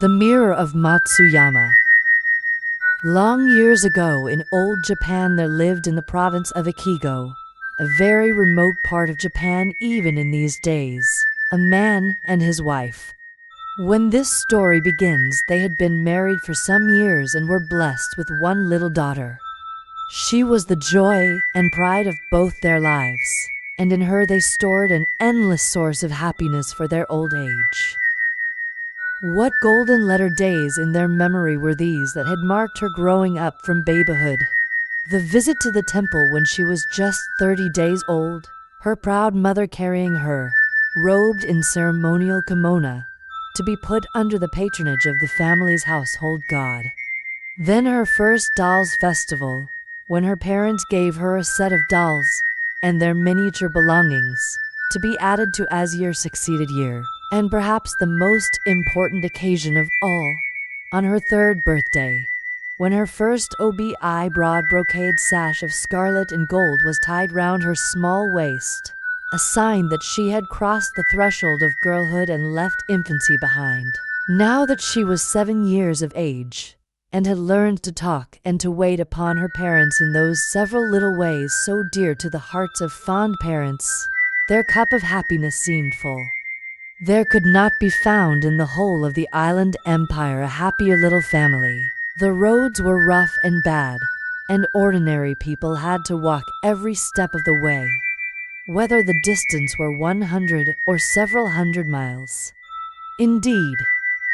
The Mirror of Matsuyama. Long years ago in old Japan there lived in the province of Echigo, a very remote part of Japan even in these days, a man and his wife. When this story begins, they had been married for some years and were blessed with one little daughter. She was the joy and pride of both their lives, and in her they stored an endless source of happiness for their old age. What golden letter days in their memory were these that had marked her growing up from babyhood. The visit to the temple when she was just 30 days old, her proud mother carrying her, robed in ceremonial kimono, to be put under the patronage of the family's household god. Then her first dolls festival, when her parents gave her a set of dolls and their miniature belongings to be added to as year succeeded year. And perhaps the most important occasion of all, on her third birthday, when her first obi broad brocade sash of scarlet and gold was tied round her small waist, a sign that she had crossed the threshold of girlhood and left infancy behind. Now that she was 7 years of age, and had learned to talk and to wait upon her parents in those several little ways so dear to the hearts of fond parents, their cup of happiness seemed full. There could not be found in the whole of the island empire a happier little family. The roads were rough and bad, and ordinary people had to walk every step of the way, whether the distance were 100 or several hundred miles. Indeed,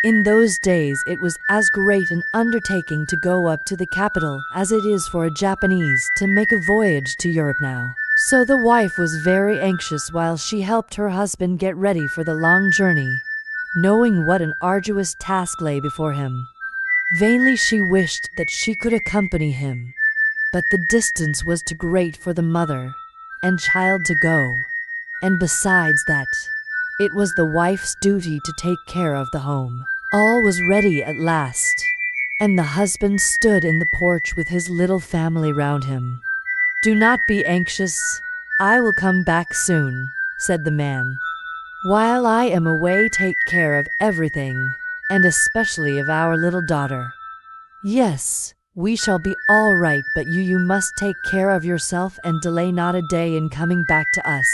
in those days it was as great an undertaking to go up to the capital as it is for a Japanese to make a voyage to Europe now. So the wife was very anxious while she helped her husband get ready for the long journey, knowing what an arduous task lay before him. Vainly she wished that she could accompany him, but the distance was too great for the mother and child to go, and besides that, it was the wife's duty to take care of the home. All was ready at last, and the husband stood in the porch with his little family round him. "Do not be anxious, I will come back soon," said the man. "While I am away, take care of everything, and especially of our little daughter." "Yes, we shall be all right, but you must take care of yourself and delay not a day in coming back to us,"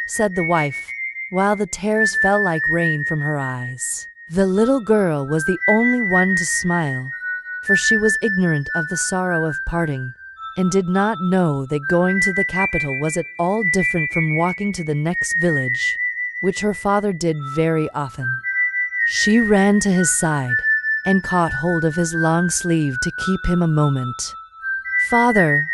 said the wife, while the tears fell like rain from her eyes. The little girl was the only one to smile, for she was ignorant of the sorrow of parting, and did not know that going to the capital was at all different from walking to the next village, which her father did very often. She ran to his side and caught hold of his long sleeve to keep him a moment. "Father,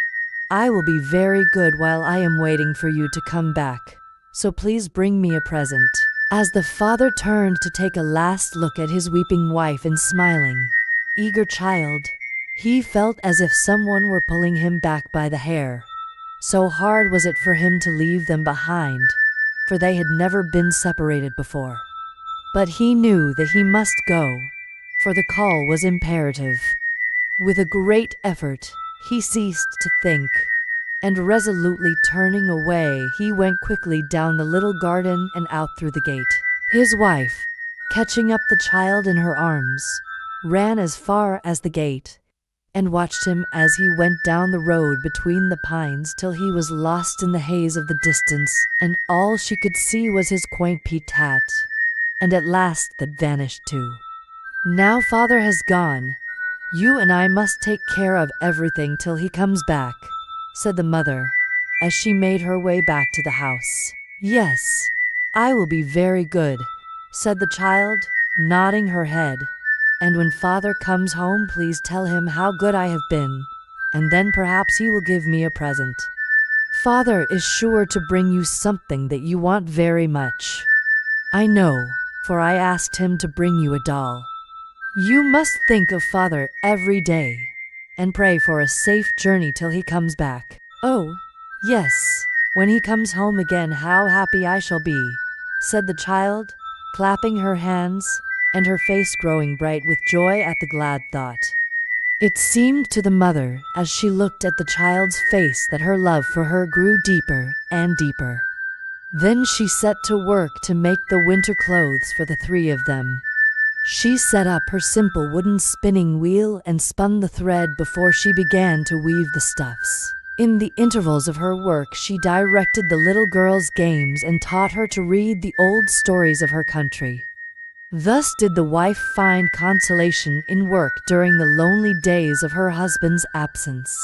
I will be very good while I am waiting for you to come back, so please bring me a present." As the father turned to take a last look at his weeping wife and smiling, eager child, he felt as if someone were pulling him back by the hair. So hard was it for him to leave them behind, for they had never been separated before. But he knew that he must go, for the call was imperative. With a great effort, he ceased to think, and resolutely turning away, he went quickly down the little garden and out through the gate. His wife, catching up the child in her arms, ran as far as the gate, and watched him as he went down the road between the pines till he was lost in the haze of the distance, and all she could see was his quaint peaked hat, and at last that vanished too. "Now father has gone, you and I must take care of everything till he comes back," said the mother, as she made her way back to the house. "Yes, I will be very good," said the child, nodding her head. "And when father comes home, please tell him how good I have been, and then perhaps he will give me a present. Father is sure to bring you something that you want very much. I know, for I asked him to bring you a doll. You must think of father every day, and pray for a safe journey till he comes back." "Oh, yes, when he comes home again, how happy I shall be," said the child, clapping her hands, and her face growing bright with joy at the glad thought. It seemed to the mother, as she looked at the child's face, that her love for her grew deeper and deeper. Then she set to work to make the winter clothes for the 3 of them. She set up her simple wooden spinning wheel and spun the thread before she began to weave the stuffs. In the intervals of her work, she directed the little girl's games and taught her to read the old stories of her country. Thus did the wife find consolation in work during the lonely days of her husband's absence.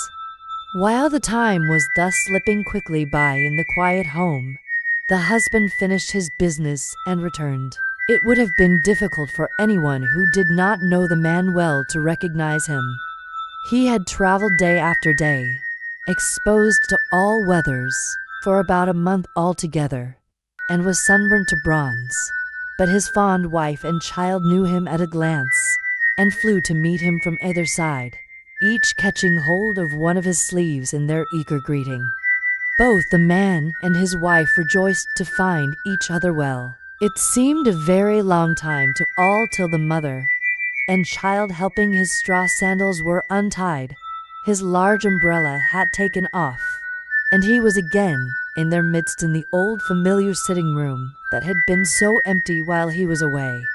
While the time was thus slipping quickly by in the quiet home, the husband finished his business and returned. It would have been difficult for anyone who did not know the man well to recognize him. He had traveled day after day, exposed to all weathers, for about a month altogether, and was sunburnt to bronze. But his fond wife and child knew him at a glance, and flew to meet him from either side, each catching hold of one of his sleeves in their eager greeting. Both the man and his wife rejoiced to find each other well. It seemed a very long time to all till the mother and child, helping his straw sandals, were untied, his large umbrella hat taken off, and he was again in their midst in the old familiar sitting room that had been so empty while he was away.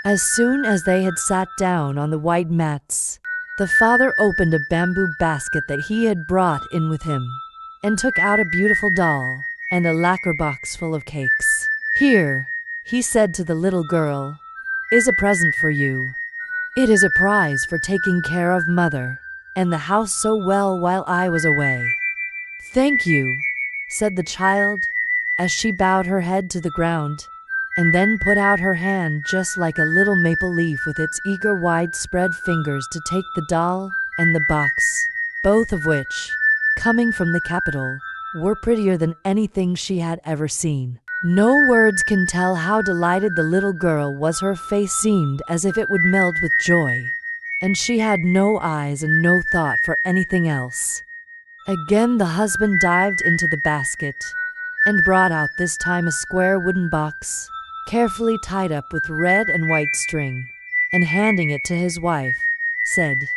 As soon as they had sat down on the white mats, the father opened a bamboo basket that he had brought in with him, and took out a beautiful doll and a lacquer box full of cakes. "Here," he said to the little girl, "is a present for you. It is a prize for taking care of mother and the house so well while I was away." "Thank you," said the child, as she bowed her head to the ground, and then put out her hand just like a little maple leaf with its eager widespread fingers to take the doll and the box, both of which, coming from the capital, were prettier than anything she had ever seen. No words can tell how delighted the little girl was. Her face seemed as if it would melt with joy, and she had no eyes and no thought for anything else. Again the husband dived into the basket and brought out this time a square wooden box, carefully tied up with red and white string, and handing it to his wife, said,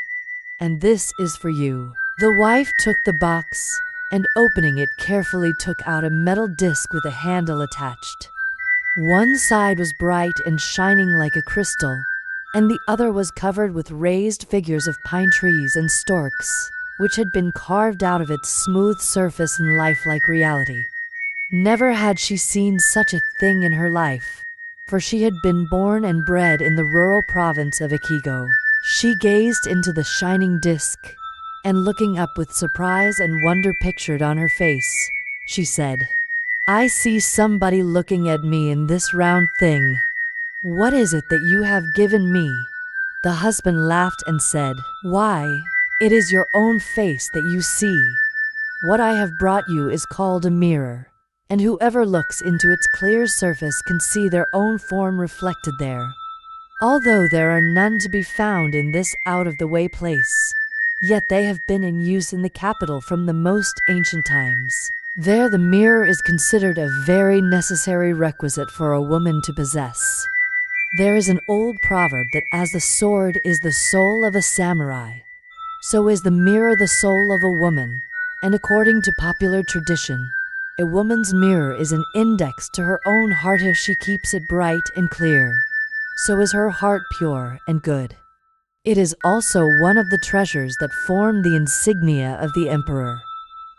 "And this is for you." The wife took the box, and opening it carefully took out a metal disc with a handle attached. One side was bright and shining like a crystal, and the other was covered with raised figures of pine trees and storks, which had been carved out of its smooth surface in lifelike reality. Never had she seen such a thing in her life, for she had been born and bred in the rural province of Echigo. She gazed into the shining disc, and looking up with surprise and wonder pictured on her face, she said, "I see somebody looking at me in this round thing. What is it that you have given me?" The husband laughed and said, "Why, it is your own face that you see. What I have brought you is called a mirror, and whoever looks into its clear surface can see their own form reflected there. Although there are none to be found in this out-of-the-way place, yet they have been in use in the capital from the most ancient times. There the mirror is considered a very necessary requisite for a woman to possess. There is an old proverb that as the sword is the soul of a samurai, so is the mirror the soul of a woman, and according to popular tradition, a woman's mirror is an index to her own heart. If she keeps it bright and clear, so is her heart pure and good. It is also one of the treasures that form the insignia of the emperor.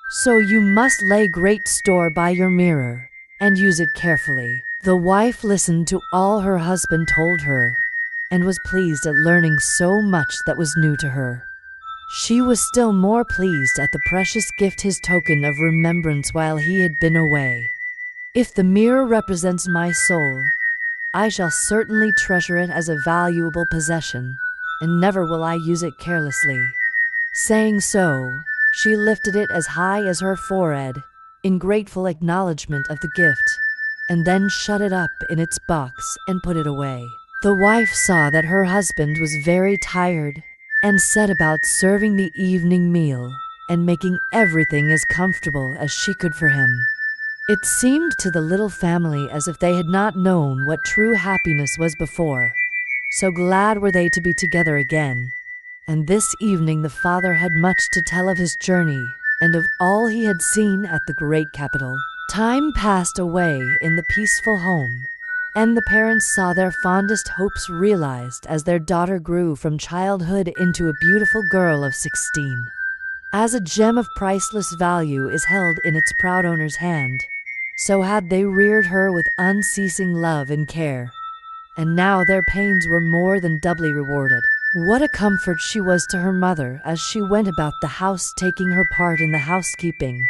So you must lay great store by your mirror, and use it carefully." The wife listened to all her husband told her, and was pleased at learning so much that was new to her. She was still more pleased at the precious gift, his token of remembrance while he had been away. "If the mirror represents my soul, I shall certainly treasure it as a valuable possession, and never will I use it carelessly." Saying so, she lifted it as high as her forehead, in grateful acknowledgement of the gift, and then shut it up in its box and put it away. The wife saw that her husband was very tired, and set about serving the evening meal, and making everything as comfortable as she could for him. It seemed to the little family as if they had not known what true happiness was before, so glad were they to be together again. And this evening the father had much to tell of his journey, and of all he had seen at the great capital. Time passed away in the peaceful home, and the parents saw their fondest hopes realized as their daughter grew from childhood into a beautiful girl of 16. As a gem of priceless value is held in its proud owner's hand, so had they reared her with unceasing love and care, and now their pains were more than doubly rewarded. What a comfort she was to her mother as she went about the house taking her part in the housekeeping,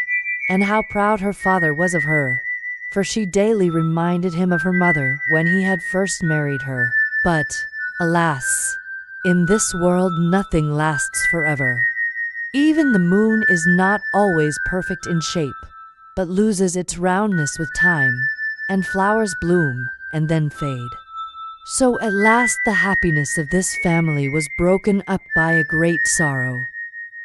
and how proud her father was of her, for she daily reminded him of her mother when he had first married her. But, alas, in this world nothing lasts forever. Even the moon is not always perfect in shape, but loses its roundness with time, and flowers bloom and then fade. So at last the happiness of this family was broken up by a great sorrow.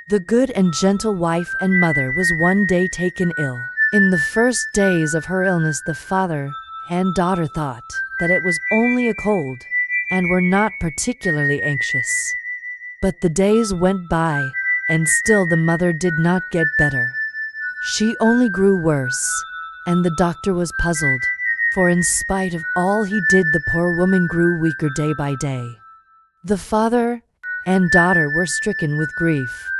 The good and gentle wife and mother was one day taken ill. In the first days of her illness the father and daughter thought that it was only a cold, and were not particularly anxious. But the days went by, and still the mother did not get better. She only grew worse, and the doctor was puzzled, for in spite of all he did the poor woman grew weaker day by day. The father and daughter were stricken with grief,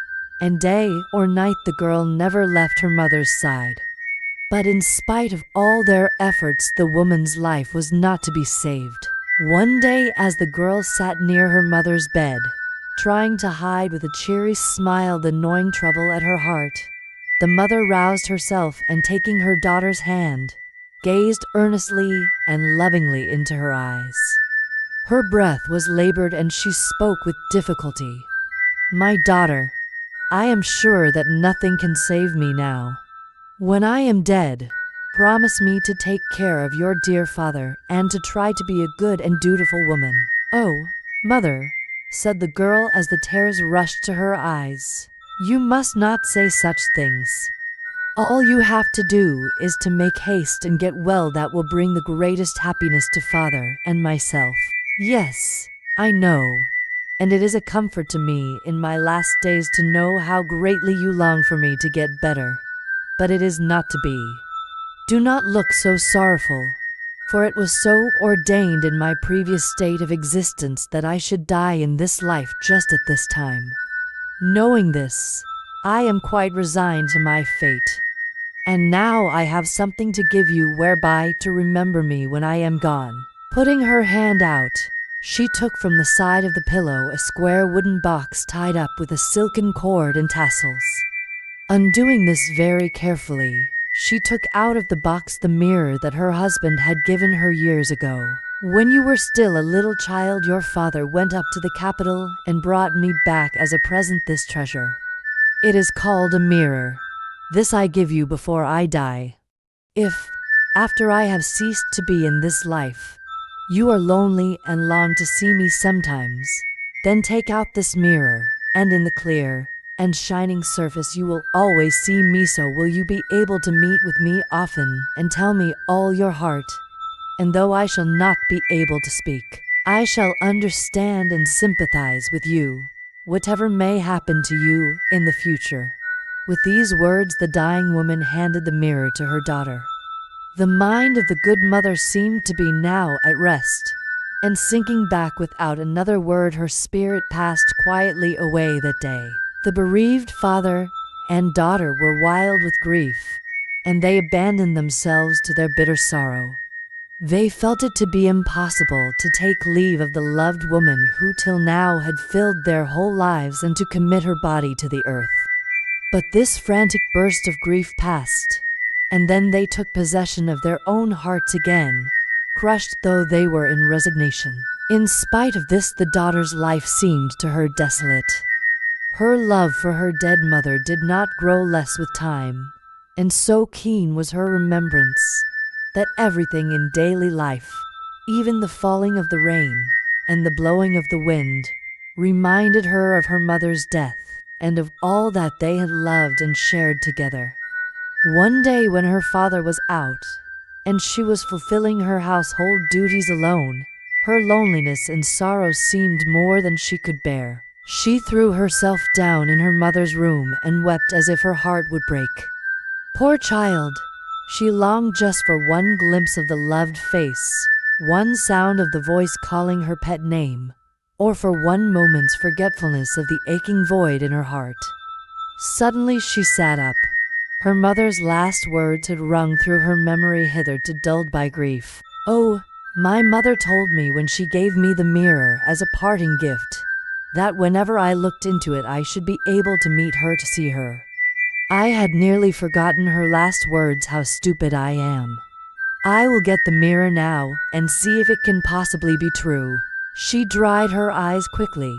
and day or night the girl never left her mother's side. But in spite of all their efforts the woman's life was not to be saved. One day as the girl sat near her mother's bed, trying to hide with a cheery smile the gnawing trouble at her heart, the mother roused herself and taking her daughter's hand, gazed earnestly and lovingly into her eyes. Her breath was labored and she spoke with difficulty. "My daughter, I am sure that nothing can save me now. When I am dead, promise me to take care of your dear father and to try to be a good and dutiful woman." "Oh, mother," said the girl as the tears rushed to her eyes, "you must not say such things. All you have to do is to make haste and get well. That will bring the greatest happiness to father and myself." "Yes, I know, and it is a comfort to me in my last days to know how greatly you long for me to get better. But it is not to be. Do not look so sorrowful, for it was so ordained in my previous state of existence that I should die in this life just at this time. Knowing this, I am quite resigned to my fate. And now I have something to give you whereby to remember me when I am gone." Putting her hand out, she took from the side of the pillow a square wooden box tied up with a silken cord and tassels. Undoing this very carefully, she took out of the box the mirror that her husband had given her years ago. "When you were still a little child, your father went up to the capital and brought me back as a present this treasure. It is called a mirror. This I give you before I die. If, after I have ceased to be in this life, you are lonely and long to see me sometimes, then take out this mirror, and in the clear and shining surface you will always see me. So will you be able to meet with me often and tell me all your heart. And though I shall not be able to speak, I shall understand and sympathize with you, whatever may happen to you in the future." With these words the dying woman handed the mirror to her daughter. The mind of the good mother seemed to be now at rest, and sinking back without another word her spirit passed quietly away that day. The bereaved father and daughter were wild with grief, and they abandoned themselves to their bitter sorrow. They felt it to be impossible to take leave of the loved woman who till now had filled their whole lives and to commit her body to the earth. But this frantic burst of grief passed, and then they took possession of their own hearts again, crushed though they were in resignation. In spite of this, the daughter's life seemed to her desolate. Her love for her dead mother did not grow less with time, and so keen was her remembrance that everything in daily life, even the falling of the rain and the blowing of the wind, reminded her of her mother's death and of all that they had loved and shared together. One day when her father was out, and she was fulfilling her household duties alone, her loneliness and sorrow seemed more than she could bear. She threw herself down in her mother's room and wept as if her heart would break. Poor child! She longed just for one glimpse of the loved face, one sound of the voice calling her pet name, or for one moment's forgetfulness of the aching void in her heart. Suddenly she sat up. Her mother's last words had rung through her memory hitherto dulled by grief. "Oh, my mother told me when she gave me the mirror as a parting gift, that whenever I looked into it I should be able to meet her, to see her. I had nearly forgotten her last words. How stupid I am. I will get the mirror now and see if it can possibly be true." She dried her eyes quickly,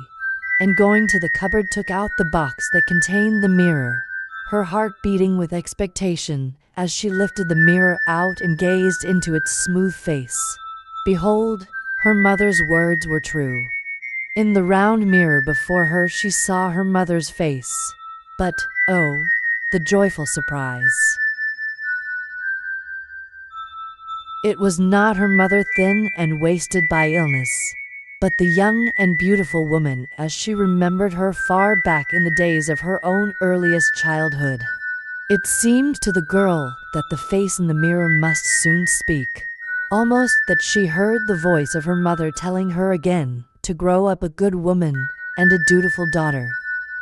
and going to the cupboard took out the box that contained the mirror, her heart beating with expectation as she lifted the mirror out and gazed into its smooth face. Behold, her mother's words were true. In the round mirror before her she saw her mother's face. But, oh, the joyful surprise! It was not her mother, thin and wasted by illness, but the young and beautiful woman as she remembered her far back in the days of her own earliest childhood. It seemed to the girl that the face in the mirror must soon speak, almost that she heard the voice of her mother telling her again to grow up a good woman and a dutiful daughter.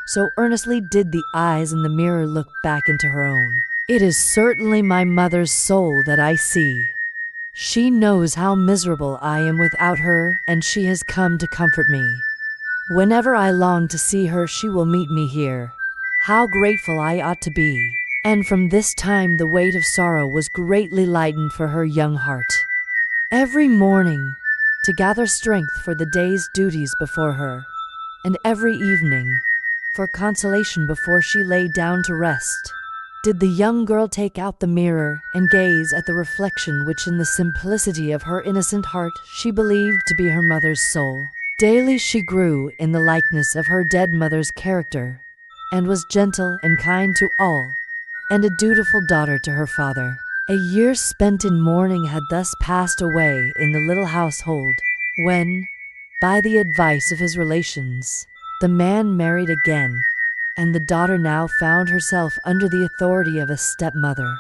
So earnestly did the eyes in the mirror look back into her own. "It is certainly my mother's soul that I see. She knows how miserable I am without her, and she has come to comfort me. Whenever I long to see her, she will meet me here. How grateful I ought to be." And from this time the weight of sorrow was greatly lightened for her young heart. Every morning, to gather strength for the day's duties before her, and every evening, for consolation before she lay down to rest, did the young girl take out the mirror and gaze at the reflection which in the simplicity of her innocent heart she believed to be her mother's soul. Daily she grew in the likeness of her dead mother's character, and was gentle and kind to all, and a dutiful daughter to her father. A year spent in mourning had thus passed away in the little household, when, by the advice of his relations, the man married again, and the daughter now found herself under the authority of a stepmother.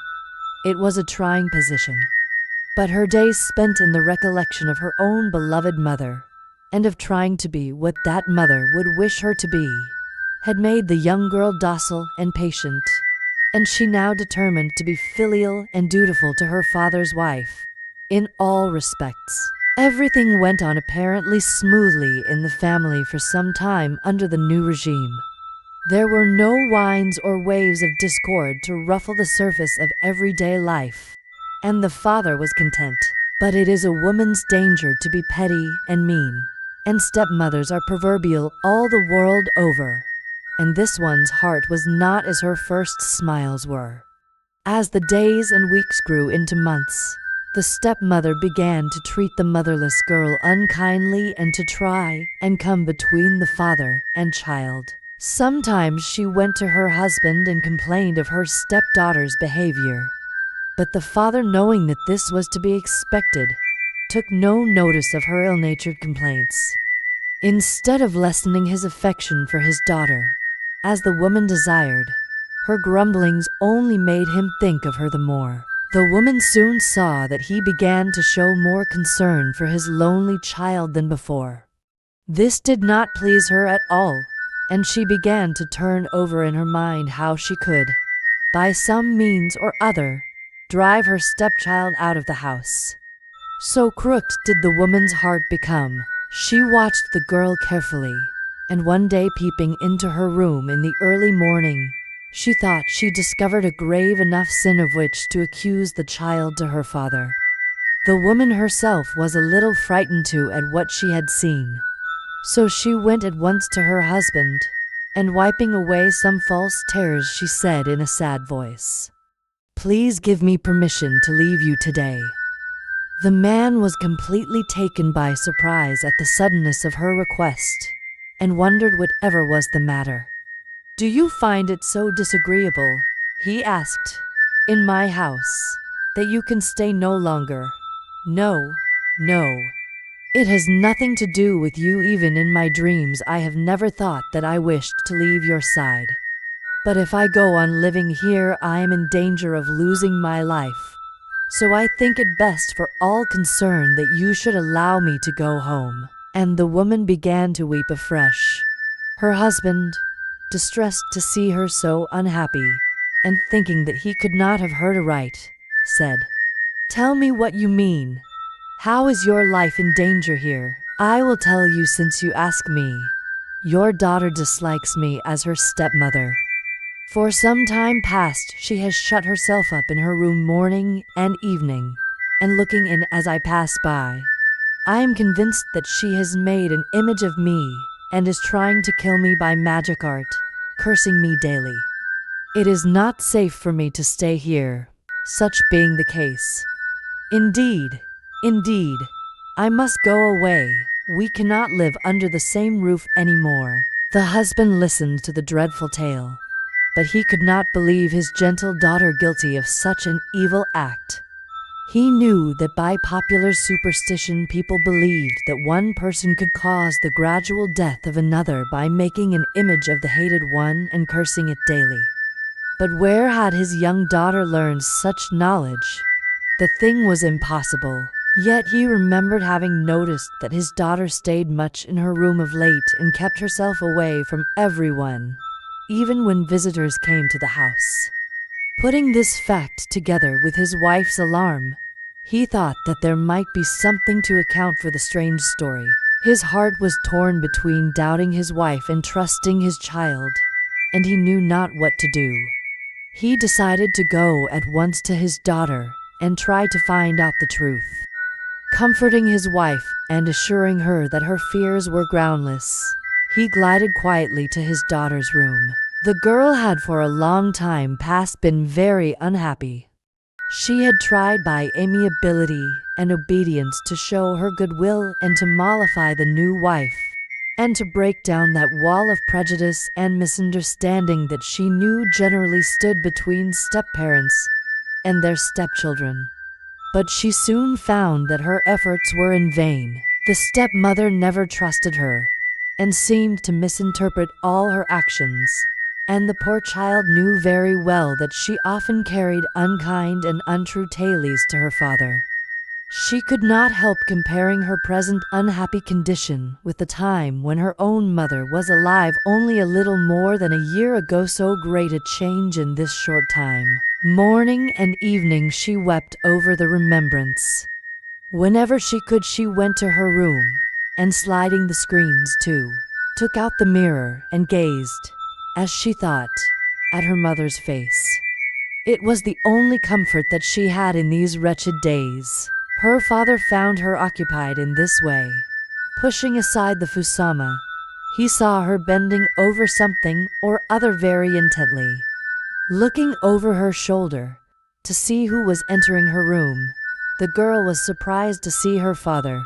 It was a trying position, but her days spent in the recollection of her own beloved mother, and of trying to be what that mother would wish her to be, had made the young girl docile and patient, and she now determined to be filial and dutiful to her father's wife. In all respects, everything went on apparently smoothly in the family for some time under the new regime. There were no whines or waves of discord to ruffle the surface of everyday life, and the father was content. But it is a woman's danger to be petty and mean, and stepmothers are proverbial all the world over, and this one's heart was not as her first smiles were. As the days and weeks grew into months, the stepmother began to treat the motherless girl unkindly and to try and come between the father and child. Sometimes she went to her husband and complained of her stepdaughter's behavior, but the father, knowing that this was to be expected, took no notice of her ill-natured complaints. Instead of lessening his affection for his daughter, as the woman desired, her grumblings only made him think of her the more. The woman soon saw that he began to show more concern for his lonely child than before. This did not please her at all, and she began to turn over in her mind how she could, by some means or other, drive her stepchild out of the house. So crooked did the woman's heart become. She watched the girl carefully, and one day, peeping into her room in the early morning, she thought she discovered a grave enough sin of which to accuse the child to her father. The woman herself was a little frightened too at what she had seen, so she went at once to her husband, and wiping away some false tears, she said in a sad voice, "Please give me permission to leave you today." The man was completely taken by surprise at the suddenness of her request, and wondered whatever was the matter. "Do you find it so disagreeable," he asked, "in my house, that you can stay no longer?" "No, no. It has nothing to do with you. Even in my dreams I have never thought that I wished to leave your side. But if I go on living here I am in danger of losing my life. So I think it best for all concerned that you should allow me to go home." And the woman began to weep afresh. Her husband, distressed to see her so unhappy, and thinking that he could not have heard aright, said, "Tell me what you mean. How is your life in danger here?" "I will tell you since you ask me. Your daughter dislikes me as her stepmother. For some time past she has shut herself up in her room morning and evening, and looking in as I pass by. I am convinced that she has made an image of me and is trying to kill me by magic art, cursing me daily. It is not safe for me to stay here, such being the case. Indeed, indeed, I must go away. We cannot live under the same roof anymore." The husband listened to the dreadful tale, but he could not believe his gentle daughter guilty of such an evil act. He knew that by popular superstition people believed that one person could cause the gradual death of another by making an image of the hated one and cursing it daily. But where had his young daughter learned such knowledge? The thing was impossible. Yet he remembered having noticed that his daughter stayed much in her room of late and kept herself away from everyone, even when visitors came to the house. Putting this fact together with his wife's alarm, he thought that there might be something to account for the strange story. His heart was torn between doubting his wife and trusting his child, and he knew not what to do. He decided to go at once to his daughter and try to find out the truth. Comforting his wife and assuring her that her fears were groundless, he glided quietly to his daughter's room. The girl had for a long time past been very unhappy. She had tried by amiability and obedience to show her goodwill and to mollify the new wife, and to break down that wall of prejudice and misunderstanding that she knew generally stood between step-parents and their stepchildren. But she soon found that her efforts were in vain. The stepmother never trusted her, and seemed to misinterpret all her actions, and the poor child knew very well that she often carried unkind and untrue tales to her father. She could not help comparing her present unhappy condition with the time when her own mother was alive only a little more than a year ago. So great a change in this short time. Morning and evening she wept over the remembrance. Whenever she could she went to her room, and sliding the screens too, took out the mirror and gazed, as she thought, at her mother's face. It was the only comfort that she had in these wretched days. Her father found her occupied in this way. Pushing aside the fusama, he saw her bending over something or other very intently. Looking over her shoulder to see who was entering her room, the girl was surprised to see her father,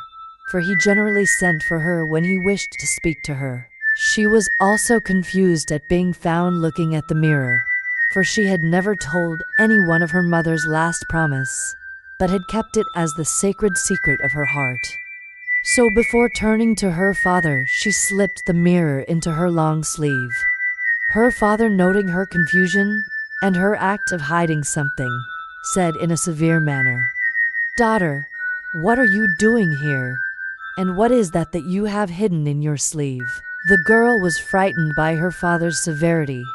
for he generally sent for her when he wished to speak to her. She was also confused at being found looking at the mirror, for she had never told anyone of her mother's last promise, but had kept it as the sacred secret of her heart. So before turning to her father, she slipped the mirror into her long sleeve. Her father, noting her confusion and her act of hiding something, said in a severe manner, "Daughter, what are you doing here? And what is that you have hidden in your sleeve?" The girl was frightened by her father's severity.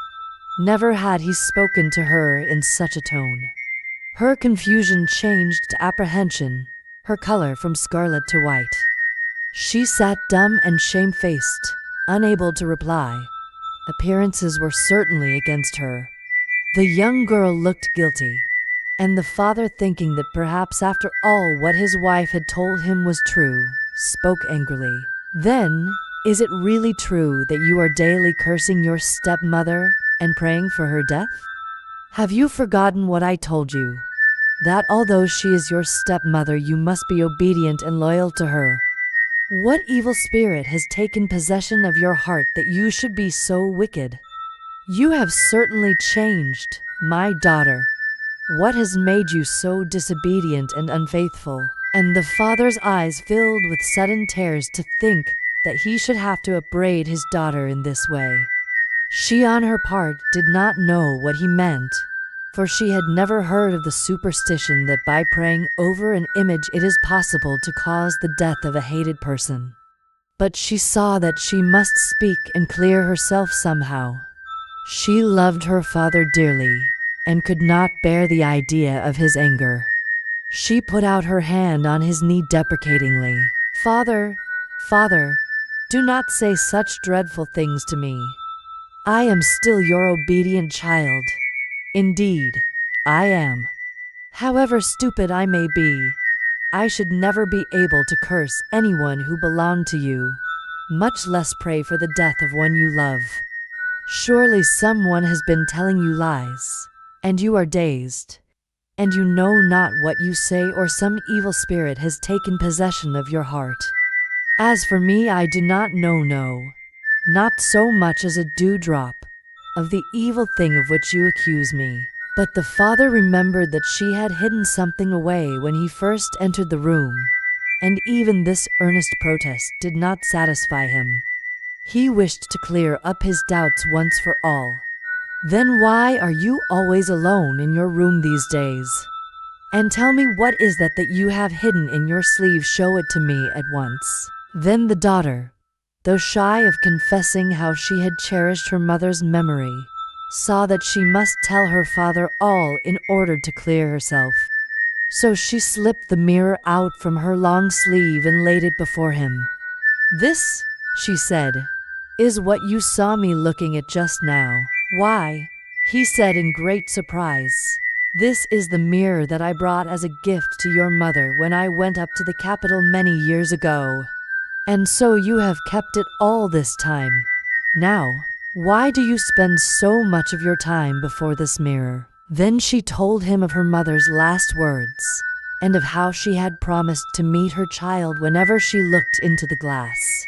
Never had he spoken to her in such a tone. Her confusion changed to apprehension, her color from scarlet to white. She sat dumb and shamefaced, unable to reply. Appearances were certainly against her. The young girl looked guilty, and the father, thinking that perhaps after all what his wife had told him was true, spoke angrily. "Then, is it really true that you are daily cursing your stepmother and praying for her death? Have you forgotten what I told you? That although she is your stepmother, you must be obedient and loyal to her. What evil spirit has taken possession of your heart that you should be so wicked? You have certainly changed, my daughter. What has made you so disobedient and unfaithful?" And the father's eyes filled with sudden tears to think that he should have to upbraid his daughter in this way. She on her part did not know what he meant, for she had never heard of the superstition that by praying over an image it is possible to cause the death of a hated person. But she saw that she must speak and clear herself somehow. She loved her father dearly and could not bear the idea of his anger. She put out her hand on his knee deprecatingly. "Father, father, do not say such dreadful things to me. I am still your obedient child. Indeed, I am. However stupid I may be, I should never be able to curse anyone who belonged to you, much less pray for the death of one you love. Surely someone has been telling you lies, and you are dazed, and you know not what you say, or some evil spirit has taken possession of your heart. As for me, I do not know, no, not so much as a dewdrop, of the evil thing of which you accuse me." But the father remembered that she had hidden something away when he first entered the room, and even this earnest protest did not satisfy him. He wished to clear up his doubts once for all. "Then why are you always alone in your room these days? And tell me, what is that you have hidden in your sleeve? Show it to me at once." Then the daughter, though shy of confessing how she had cherished her mother's memory, saw that she must tell her father all in order to clear herself. So she slipped the mirror out from her long sleeve and laid it before him. "This," she said, "is what you saw me looking at just now." "Why," he said in great surprise, "this is the mirror that I brought as a gift to your mother when I went up to the capital many years ago. And so you have kept it all this time. Now, why do you spend so much of your time before this mirror?" Then she told him of her mother's last words, and of how she had promised to meet her child whenever she looked into the glass.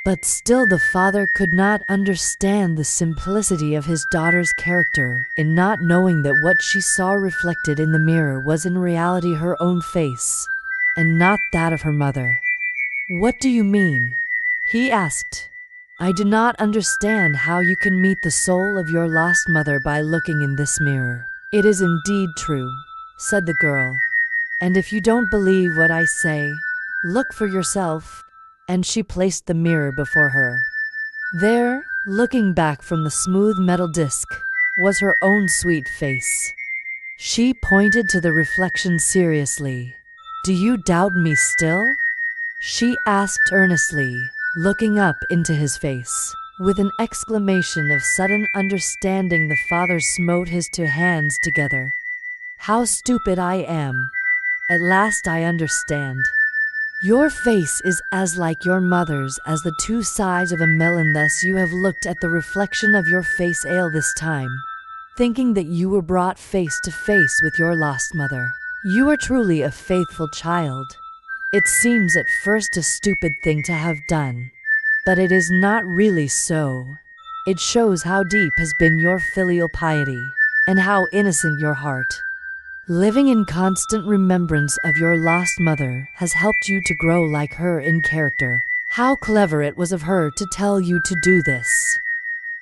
But still the father could not understand the simplicity of his daughter's character in not knowing that what she saw reflected in the mirror was in reality her own face, and not that of her mother. "What do you mean?" he asked. "I do not understand how you can meet the soul of your lost mother by looking in this mirror." "It is indeed true," said the girl, "and if you don't believe what I say, look for yourself." And she placed the mirror before her. There, looking back from the smooth metal disc, was her own sweet face. She pointed to the reflection seriously. "Do you doubt me still?" she asked earnestly, looking up into his face. With an exclamation of sudden understanding, the father smote his two hands together. "How stupid I am! At last I understand. Your face is as like your mother's as the two sides of a melon. Thus you have looked at the reflection of your face all this time, thinking that you were brought face to face with your lost mother. You are truly a faithful child. It seems at first a stupid thing to have done, but it is not really so. It shows how deep has been your filial piety, and how innocent your heart. Living in constant remembrance of your lost mother has helped you to grow like her in character. How clever it was of her to tell you to do this.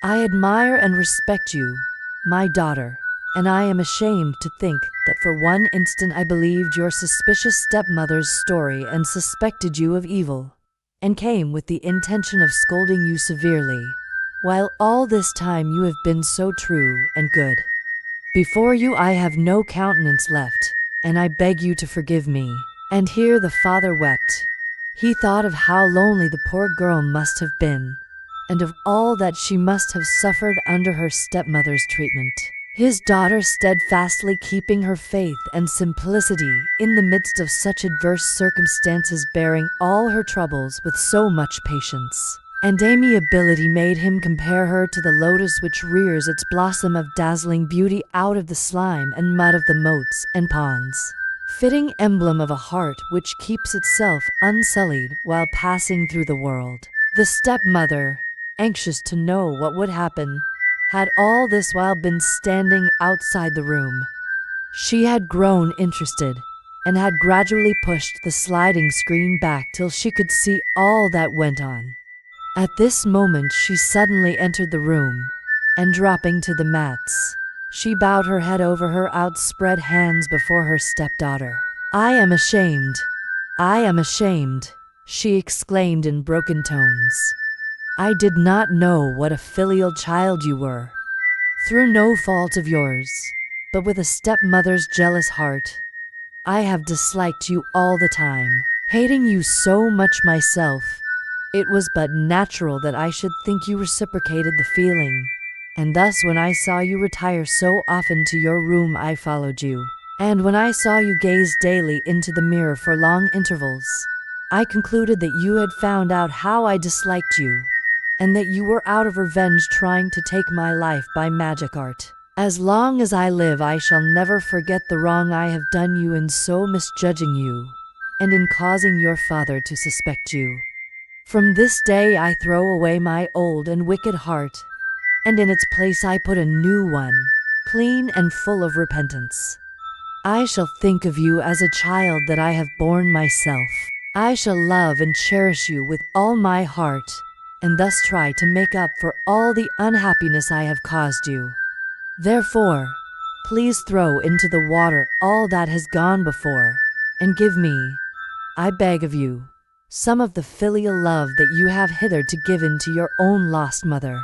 I admire and respect you, my daughter, and I am ashamed to think that for one instant I believed your suspicious stepmother's story and suspected you of evil, and came with the intention of scolding you severely, while all this time you have been so true and good. Before you I have no countenance left, and I beg you to forgive me." And here the father wept. He thought of how lonely the poor girl must have been, and of all that she must have suffered under her stepmother's treatment. His daughter steadfastly keeping her faith and simplicity in the midst of such adverse circumstances, bearing all her troubles with so much patience and amiability, made him compare her to the lotus which rears its blossom of dazzling beauty out of the slime and mud of the moats and ponds, fitting emblem of a heart which keeps itself unsullied while passing through the world. The stepmother, anxious to know what would happen, had all this while been standing outside the room. She had grown interested, and had gradually pushed the sliding screen back till she could see all that went on. At this moment she suddenly entered the room, and dropping to the mats, She bowed her head over her outspread hands before her stepdaughter. "I am ashamed. I am ashamed," she exclaimed in broken tones. "I did not know what a filial child you were. Through no fault of yours, but with a stepmother's jealous heart, I have disliked you all the time, hating you so much myself. It was but natural that I should think you reciprocated the feeling, and thus when I saw you retire so often to your room I followed you, and when I saw you gaze daily into the mirror for long intervals, I concluded that you had found out how I disliked you, and that you were out of revenge trying to take my life by magic art. As long as I live I shall never forget the wrong I have done you in so misjudging you, and in causing your father to suspect you. From this day I throw away my old and wicked heart, and in its place I put a new one, clean and full of repentance. I shall think of you as a child that I have borne myself. I shall love and cherish you with all my heart, and thus try to make up for all the unhappiness I have caused you. Therefore, please throw into the water all that has gone before, and give me, I beg of you, some of the filial love that you have hitherto given to your own lost mother."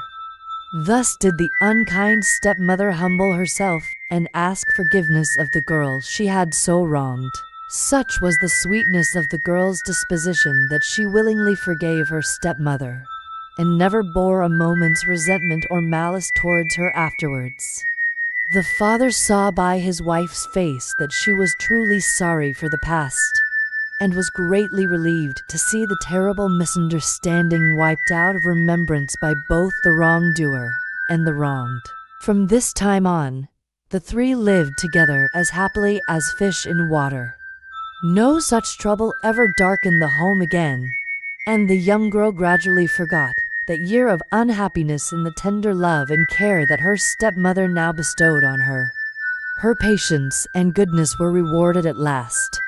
Thus did the unkind stepmother humble herself and ask forgiveness of the girl she had so wronged. Such was the sweetness of the girl's disposition that she willingly forgave her stepmother, and never bore a moment's resentment or malice towards her afterwards. The father saw by his wife's face that she was truly sorry for the past, and was greatly relieved to see the terrible misunderstanding wiped out of remembrance by both the wrongdoer and the wronged. From this time on, the three lived together as happily as fish in water. No such trouble ever darkened the home again, and the young girl gradually forgot that year of unhappiness in the tender love and care that her stepmother now bestowed on her. Her patience and goodness were rewarded at last,